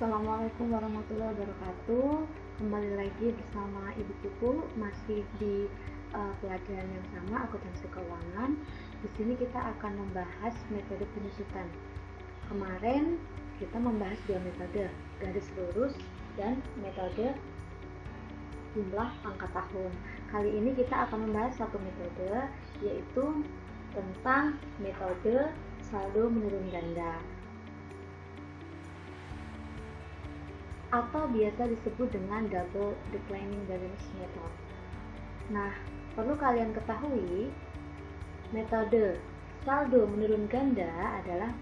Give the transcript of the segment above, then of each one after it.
Assalamualaikum warahmatullahi wabarakatuh. Kembali lagi bersama Ibu Putu, masih di pelajaran yang sama, akuntansi keuangan. Di sini kita akan membahas metode penyusutan. Kemarin kita membahas dua metode, garis lurus dan metode jumlah angka tahun. Kali ini kita akan membahas satu metode, yaitu tentang metode saldo menurun ganda, atau biasa disebut dengan double declining balance method. Nah, perlu kalian ketahui, metode saldo menurun ganda adalah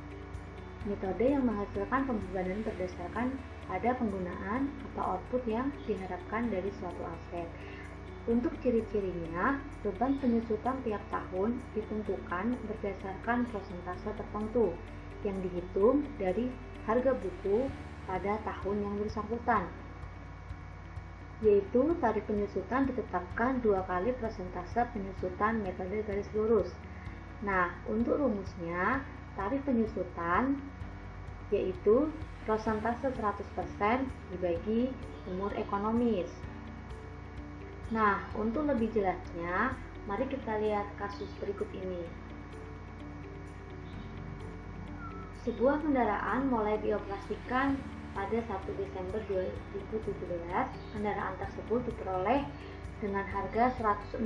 metode yang menghasilkan pembebanan berdasarkan pada penggunaan atau output yang diharapkan dari suatu aset. Untuk ciri-cirinya, beban penyusutan tiap tahun ditentukan berdasarkan persentase tertentu yang dihitung dari harga buku pada tahun yang bersangkutan, yaitu tarif penyusutan ditetapkan 2 kali persentase penyusutan metode garis lurus. Nah, untuk rumusnya, tarif penyusutan yaitu persentase 100% dibagi umur ekonomis. Nah, untuk lebih jelasnya, mari kita lihat kasus berikut ini. Sebuah kendaraan mulai dioperasikan pada 1 Desember 2017. Kendaraan tersebut diperoleh dengan harga 165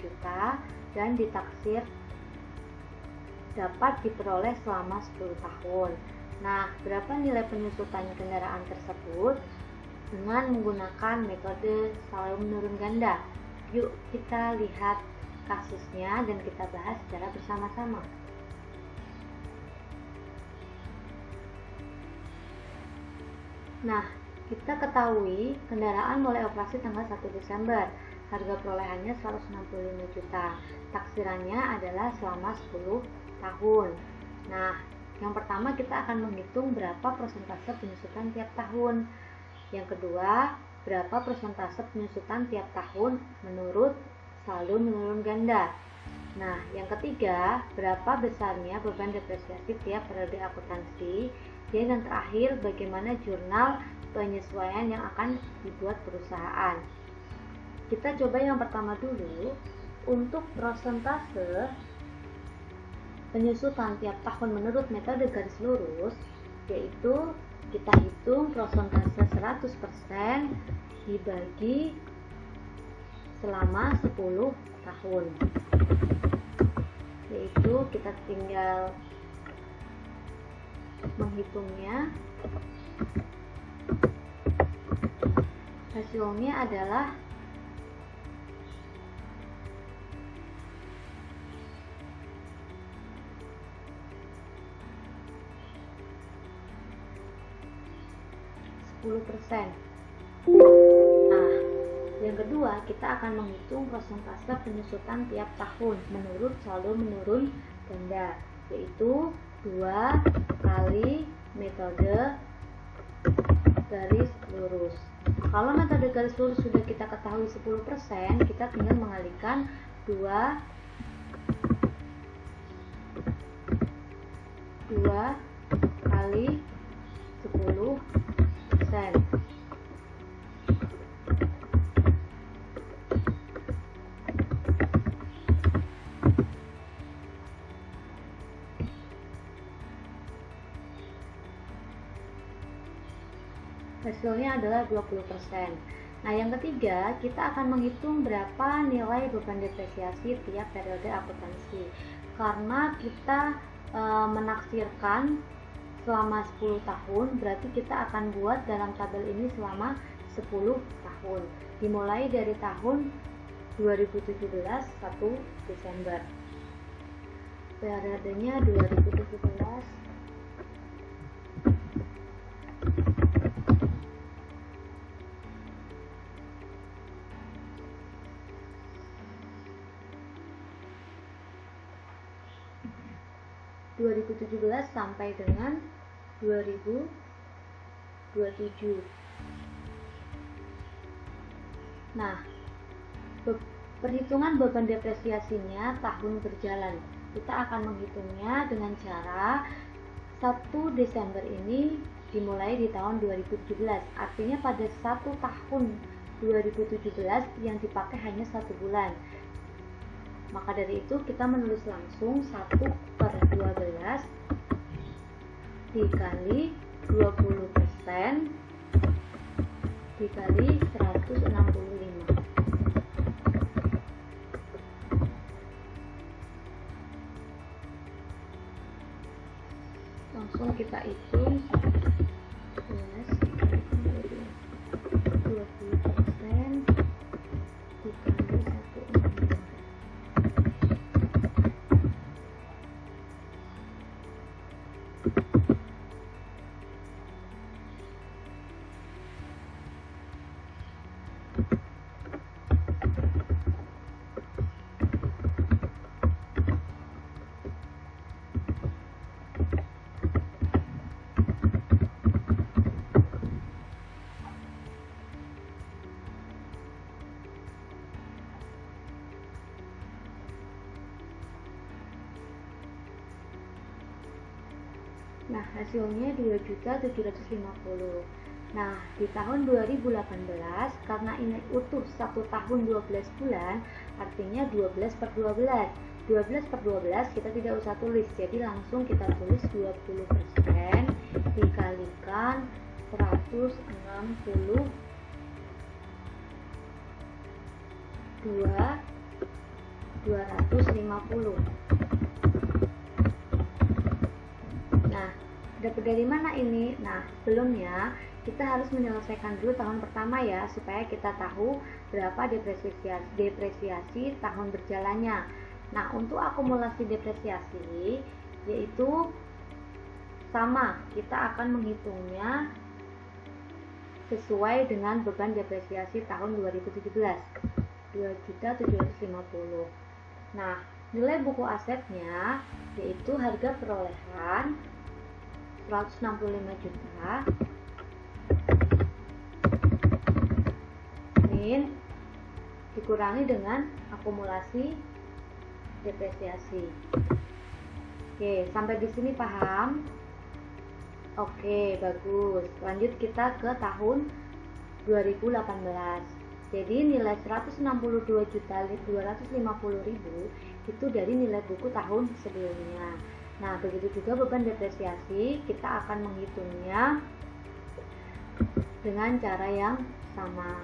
juta dan ditaksir dapat diperoleh selama 10 tahun. Nah, berapa nilai penyusutan kendaraan tersebut dengan menggunakan metode saldo menurun ganda? Yuk kita lihat kasusnya dan kita bahas secara bersama-sama. Nah, kita ketahui kendaraan mulai operasi tanggal 1 Desember. Harga perolehannya 165 juta. Taksirannya adalah selama 10 tahun. Nah, yang pertama kita akan menghitung berapa persentase penyusutan tiap tahun. Yang kedua, berapa persentase penyusutan tiap tahun menurut saldo menurun ganda. Nah, yang ketiga, berapa besarnya beban depresiasi tiap periode akuntansi. Dan yang terakhir, bagaimana jurnal penyesuaian yang akan dibuat perusahaan. Kita coba yang pertama dulu. Untuk persentase penyusutan tiap tahun menurut metode garis lurus, yaitu kita hitung persentase 100% dibagi selama 10 tahun. Yaitu kita tinggal menghitungnya. Hasilnya adalah %. Nah, yang kedua kita akan menghitung persentase penyusutan tiap tahun menurut saldo menurun ganda, yaitu 2 kali metode garis lurus. Kalau metode garis lurus sudah kita ketahui 10%, kita tinggal mengalihkan 2 kali 10%. Hasilnya adalah 20%. Nah, yang ketiga, kita akan menghitung berapa nilai beban depresiasi tiap periode akuntansi. Karena kita menaksirkan selama 10 tahun, berarti kita akan buat dalam tabel ini selama 10 tahun. Dimulai dari tahun 2017 1 Desember. Periodenya 2017 sampai dengan 2027. Nah, perhitungan beban depresiasinya tahun berjalan. Kita akan menghitungnya dengan cara 1 Desember ini dimulai di tahun 2017. Artinya pada 1 tahun 2017 yang dipakai hanya 1 bulan. Maka dari itu kita menulis langsung 1/12 dikali 20% dikali 165. Langsung kita hitung 11 dikali 20% dikali 165. Nah, hasilnya 2.750.000. Nah, di tahun 2018 karena ini utuh 1 tahun 12 bulan, artinya 12/12. 12/12 kita tidak usah tulis, jadi langsung kita tulis 20% dikalikan 160 250. Nah, dapat dari mana ini? Nah, sebelumnya kita harus menyelesaikan dulu tahun pertama ya, supaya kita tahu berapa depresiasi tahun berjalannya. Nah, untuk akumulasi depresiasi yaitu sama, kita akan menghitungnya sesuai dengan beban depresiasi tahun 2017, 2.750. Nah, nilai buku asetnya yaitu harga perolehan 165 juta min dikurangi dengan akumulasi depresiasi. Oke, sampai di sini paham? Oke, bagus. Lanjut kita ke tahun 2018. Jadi nilai 162.250.000 itu dari nilai buku tahun sebelumnya. Nah, begitu juga beban depresiasi, kita akan menghitungnya dengan cara yang sama.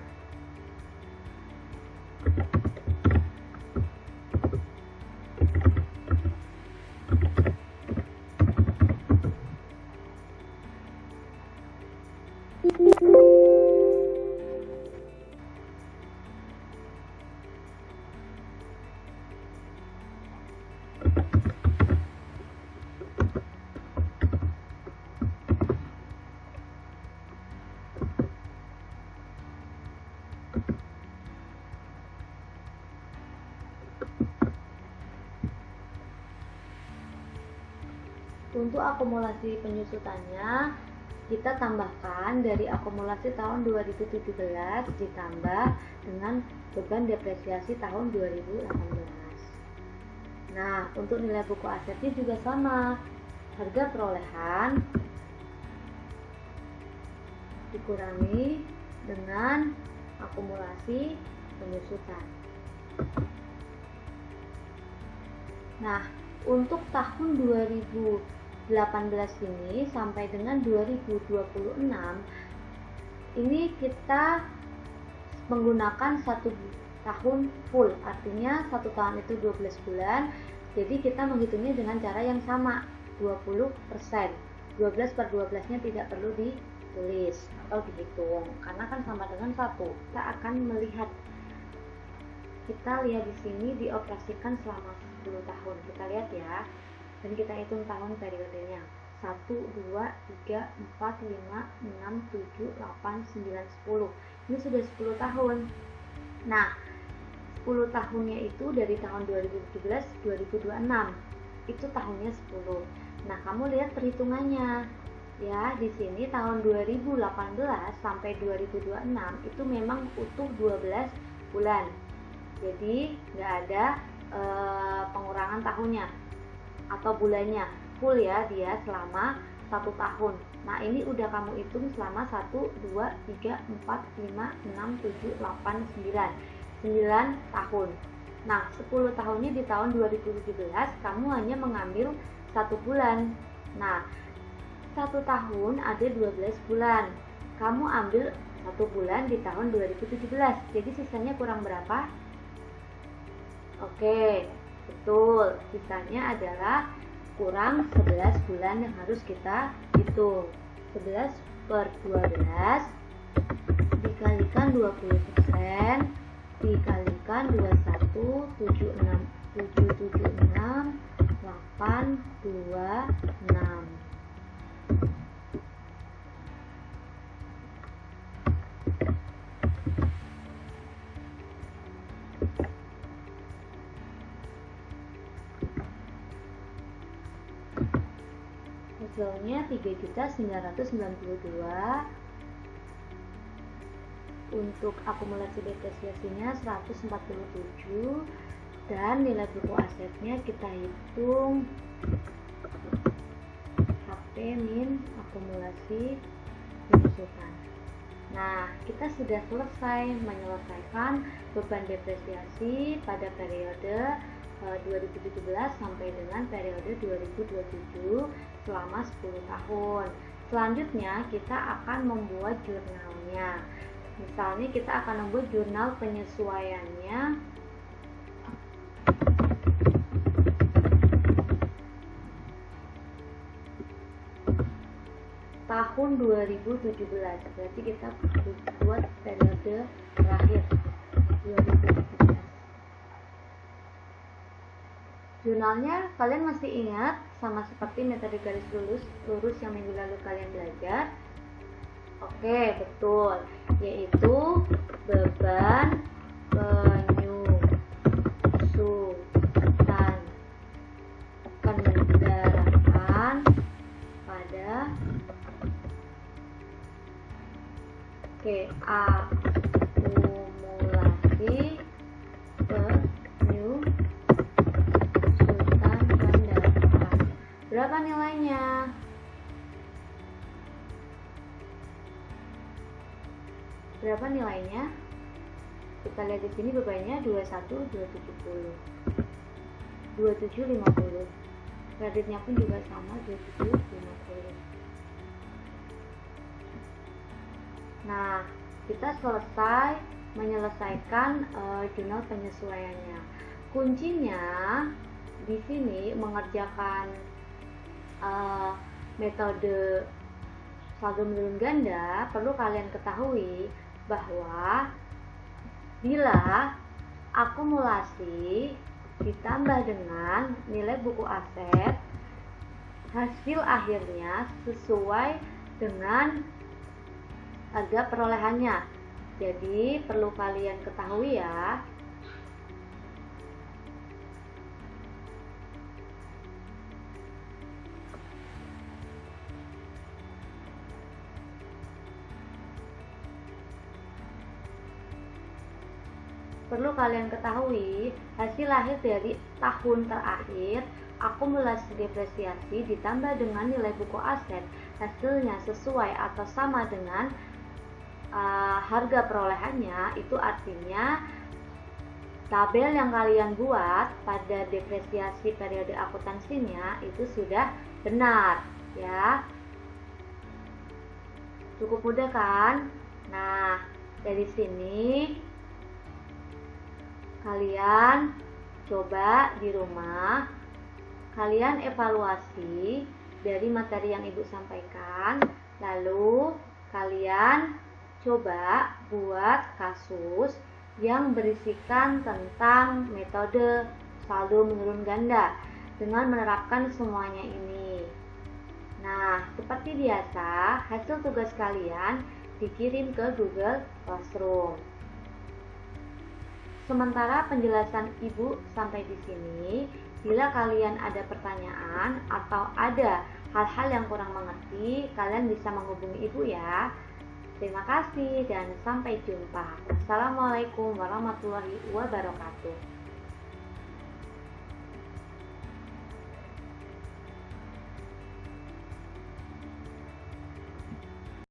Untuk akumulasi penyusutannya, kita tambahkan dari akumulasi tahun 2017 ditambah dengan beban depresiasi tahun 2018. Nah, untuk nilai buku asetnya juga sama. Harga perolehan dikurangi dengan akumulasi penyusutan. Nah, untuk tahun 2018 ini sampai dengan 2026 ini kita menggunakan 1 tahun full, artinya 1 tahun itu 12 bulan, jadi kita menghitungnya dengan cara yang sama, 20%. 12/12 nya tidak perlu ditulis atau dihitung karena kan sama dengan 1. Kita akan melihat, kita lihat di sini dioperasikan selama 10 tahun. Kita lihat ya, dan kita hitung tahun periodenya. 1, 2, 3, 4, 5, 6, 7, 8, 9, 10. Ini sudah 10 tahun. Nah, 10 tahunnya itu dari tahun 2017 2026. Itu tahunnya 10. Nah, kamu lihat perhitungannya. Ya, di sini tahun 2018 sampai 2026 itu memang utuh 12 bulan. Jadi, nggak ada pengurangan tahunnya atau bulannya, full ya dia selama 1 tahun. Nah, ini udah kamu hitung selama 1, 2, 3, 4, 5, 6, 7, 8, 9 tahun. Nah, 10 tahunnya di tahun 2017 kamu hanya mengambil 1 bulan. Nah, 1 tahun ada 12 bulan. Kamu ambil 1 bulan di tahun 2017. Jadi sisanya kurang berapa? Oke, betul. Sisanya adalah kurang 11 bulan yang harus kita hitung. 11 per 12 dikalikan 20% dikalikan 21, 76, 776, 826. Hasilnya 3.992. Untuk akumulasi depresiasinya 147, dan nilai buku asetnya kita hitung HP min akumulasi penyusutan. Nah, kita sudah selesai menyelesaikan beban depresiasi pada periode 2017 sampai dengan periode 2027 selama 10 tahun. Selanjutnya kita akan membuat jurnalnya. Misalnya kita akan membuat jurnal penyesuaiannya tahun 2017. Berarti kita buat periode terakhir 2017. Jurnalnya kalian masih ingat sama seperti metode garis lurus yang minggu lalu kalian belajar? Oke, betul, yaitu beban penyusutan kendaraan pada akumulasi penyusutan kendaraan. Berapa nilainya? Berapa nilainya? Kita lihat di sini bebannya 21, 270, 2750. Kreditnya pun juga sama, 2750. Nah, kita selesai menyelesaikan jurnal penyesuaiannya. Kuncinya di sini mengerjakan metode saldo menurun ganda. Perlu kalian ketahui bahwa bila akumulasi ditambah dengan nilai buku aset, hasil akhirnya sesuai dengan harga perolehannya. Jadi perlu kalian ketahui ya. Perlu kalian ketahui, hasil akhir dari tahun terakhir, akumulasi depresiasi ditambah dengan nilai buku aset, hasilnya sesuai atau sama dengan harga perolehannya. Itu artinya tabel yang kalian buat pada depresiasi periode akuntansinya itu sudah benar ya. Cukup mudah kan? Nah, dari sini kalian coba di rumah, kalian evaluasi dari materi yang ibu sampaikan, lalu kalian coba buat kasus yang berisikan tentang metode saldo menurun ganda dengan menerapkan semuanya ini. Nah, seperti biasa, hasil tugas kalian dikirim ke Google Classroom. Sementara penjelasan ibu sampai di sini, bila kalian ada pertanyaan atau ada hal-hal yang kurang mengerti, kalian bisa menghubungi ibu ya. Terima kasih dan sampai jumpa. Wassalamualaikum warahmatullahi wabarakatuh.